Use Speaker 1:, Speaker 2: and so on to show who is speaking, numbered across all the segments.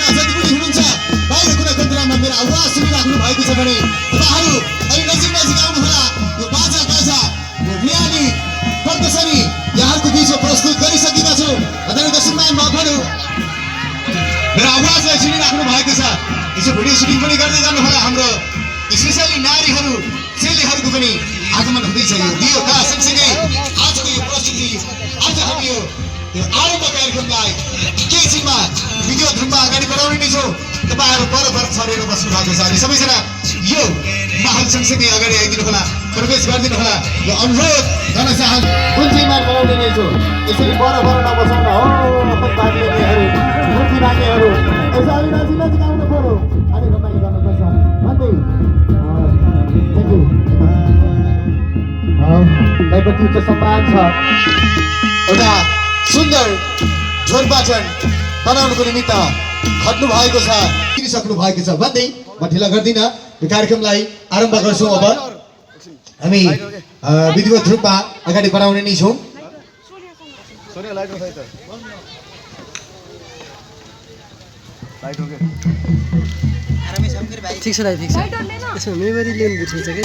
Speaker 1: दर्शकमा जति पनि हुनुहुन्छ बाहिर कुनै केन्द्रमा मेरो आवाज सुनिराख्नु भएको छ भने तपाईहरु अलि नजिक नजिक आउनुहोला। यो बाजा गाजा यो रियाली प्रदर्शनी यहाँको बीचमा प्रस्तुत गरिसकेका छु। आदरणीय दर्शकमान महानुभावहरु मेरो आवाजलाई सुनिराख्नु भएको छ। यसो भिडियो सुटिङ पनि गर्दै जानुहोला। हाम्रो स्पेशली नारीहरु चेलीहरुको पनि आगमन हुँदैछ। यो दियोका सँगसँगै आजको यो प्रस्तुति आज हामी यो आरम्भ कार्यक्रमलाई केहीमा भिडियोमा अगाडि बढाउने नै छौँ। तपाईहरु बराबर छरेर बस्नु भएको छ। अनि सबैजना यो माहौल सँगसँगै अगाडि आइदिनु होला, प्रवेश गरिदिनु होला। यो अनुरोध गर्न चाहन्छु। कुन चाहिँमा बनाउने नै छु। यसरी बराबर नबसाउन हो भाग्नेहरू मुक्ति माग्नेहरू यसरी नजिक नजिक आउनु पर्यो अनि रमाइलो गर्नुपर्छ भन्दै थ्याङ्क यू। दाइप्रति उच्च सम्मान छ। एउटा सुन्दर झोरपाचन बनाउनुको निमित्त खट्नु भएको छ, किनिसक्नु भएको छ भन्दै म ढिला गर्दिन। यो कार्यक्रमलाई आरम्भ गर्छौँ। अब हामी विधिवत रूपमा अगाडि बढाउने नै छौँ।
Speaker 2: ठिक छ दाइ, ठिक छ। यसमा मेमोरी लेन बुझ्छ कि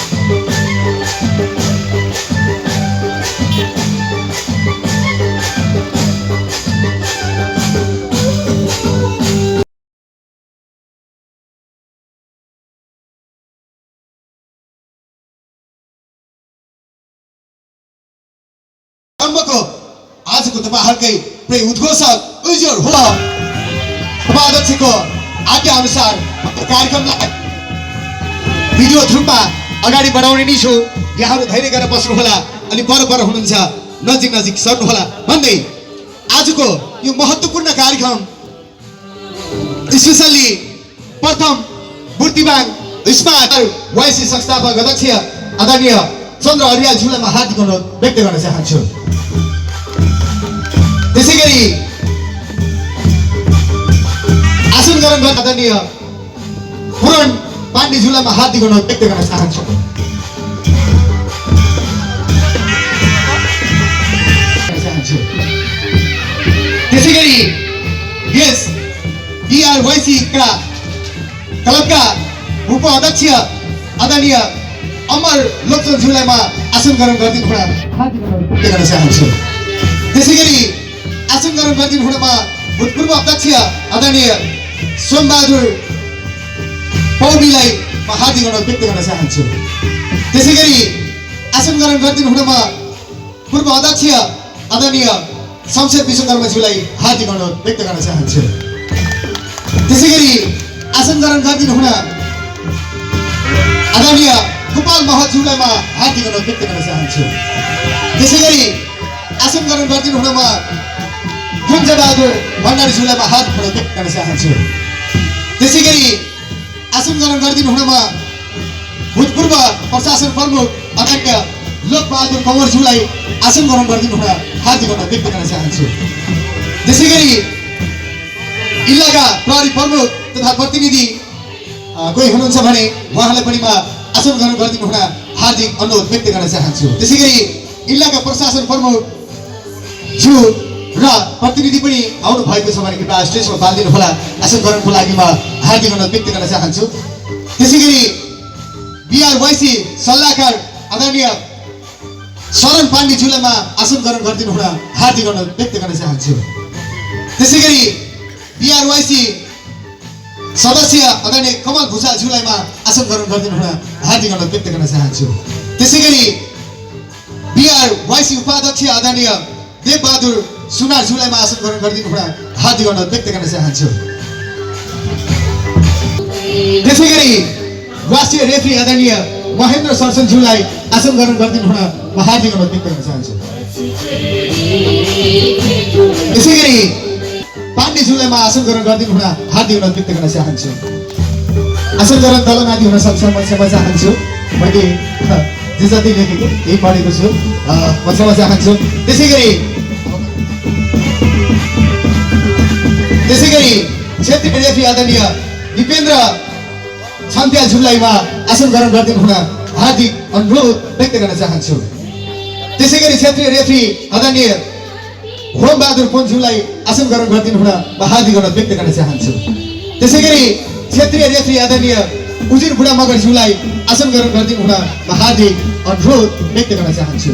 Speaker 1: आजको तपाईहरुकै प्रिय उद्घोषक उज्जवल होला अध्यक्षको आज्ञा अनुसार कार्यक्रमलाई भिडियो रूपमा अगाडि बढाउने नै छु। यहाँहरु धैर्य गरेर बस्नु होला, अलि पर हुनुहुन्छ, नजिक नजिक सर्नु होला भन्दै आजको यो महत्त्वपूर्ण कार्यक्रम स्पेशली प्रथम मूर्तिमान स्मार्ट वाइसी संस्थापक अध्यक्ष आदरणीय चन्द्र अर्यालज्यूलाई हार्दिक अनुरोध व्यक्त गर्न चाहन्छु। त्यसैगरी आसन ग्रहण गर्न आदरणीय पूरण पाण्डेज्यूलाई हार्दिक अनुरोध व्यक्त गर्न चाहन्छु। त्यसैगरी यस बीआरवाईसी का क्लबका उप अध्यक्ष आदरणीय अमर लोकचन्द्रज्यूलाई आसन ग्रहण गरिदिनु हुन हार्दिक अनुरोध व्यक्त गर्न चाहन्छु। त्यसैगरी आसन ग्रहण गरिदिनु हुनमा भूतपूर्व अध्यक्ष आदरणीय सोमबहादुर पौडीलाई हार्दिक अनुरोध व्यक्त गर्न चाहन्छु। त्यसैगरी आसन ग्रहण गरिदिनु हुनमा पूर्व अध्यक्ष आदरणीय शमशेर विश्वकर्माज्यूलाई हार्दिक अनुरोध व्यक्त गर्न चाहन्छु। त्यसैगरी आसन ग्रहण गरिदिनु हुन आदरणीय गोपाल महतज्यूलाई हार्दिक अनुरोध व्यक्त गर्न चाहन्छु। त्यसैगरी आसन ग्रहण गरिदिनु हुनमा गुन्जबहादुर भण्डारीज्यूलाई हार्दिक अनुरोध व्यक्त गर्न चाहन्छु। त्यसैगरी आसन ग्रहण गरिदिनु हुनमा भूतपूर्व प्रशासन प्रमुख आदरणीय लोकबहादुर कंवरज्यूलाई आसन ग्रहण गरिदिनु हुन हार्दिक अनुरोध व्यक्त गर्न चाहन्छु। त्यसैगरी इलाका प्रहरी प्रमुख तथा प्रतिनिधि कोही हुनुहुन्छ भने उहाँलाई पनि म आसन ग्रहण गरिदिनु हुन हार्दिक अनुरोध व्यक्त गर्न चाहन्छु। त्यसैगरी इलाका प्रशासन प्रमुख ज्यू र प्रतिनिधि पनि आउनु भएको छ भने कृपया स्टेजमा बालिदिनु होला। आसन ग्रहणको लागि म हार्दिक अनुरोध व्यक्त गर्न चाहन्छु। त्यसैगरी बीआरवाईसी सल्लाहकार आदरणीय शरण पाण्डेज्यूलाई आसन ग्रहण गरिदिनु हुन हार्दिक अनुरोध व्यक्त गर्न चाहन्छु। त्यसैगरी बीआरवाईसी सदस्य आदरणीय कमल भुषालज्यूलाई आसन ग्रहण गरिदिनु हुन हार्दिक अनुरोध व्यक्त गर्न चाहन्छु। त्यसैगरी बीआरवाईसी उपाध्यक्ष आदरणीय देवबहादुर सुनारज्यूलाई आसन ग्रहण गरिदिनु हुन हार्दिक अनुरोध व्यक्त गर्न चाहन्छु। त्यसैगरी राष्ट्रिय रेफ्री आदरणीय महेन्द्र सरसनज्यूलाई आसन ग्रहण गरिदिनु हुन म हार्दिक अनुरोध व्यक्त गर्न चाहन्छु। त्यसैगरी पाण्डेज्यूलाई आसन ग्रहण गरिदिनु हुन हार्दिक अनुरोध व्यक्त गर्न चाहन्छु। आसन ग्रहण दलनादि हुन सक्छ म क्षमा चाहन्छु। मैले जे जति लेखेको त्यही पढेको छु, म क्षमा चाहन्छु। त्यसैगरी क्षेत्रीय रेफ्री आदरणीय दिपेन्द्र छन्त्यालज्यूलाई आसन ग्रहण गरिदिनु हुन हार्दिक अनुरोध व्यक्त गर्न चाहन्छु। त्यसैगरी क्षेत्रीय रेफ्री आदरणीय होमबहादुर पुन्ज्यूलाई आसन ग्रहण गरिदिनु हुन म हार्दिक अनुरोध व्यक्त गर्न चाहन्छु। त्यसै गरी क्षेत्रीय रेफ्री आदरणीय उजिर बुढा मगरज्यूलाई आसन ग्रहण गरिदिनु हुन म हार्दिक अनुरोध व्यक्त गर्न चाहन्छु।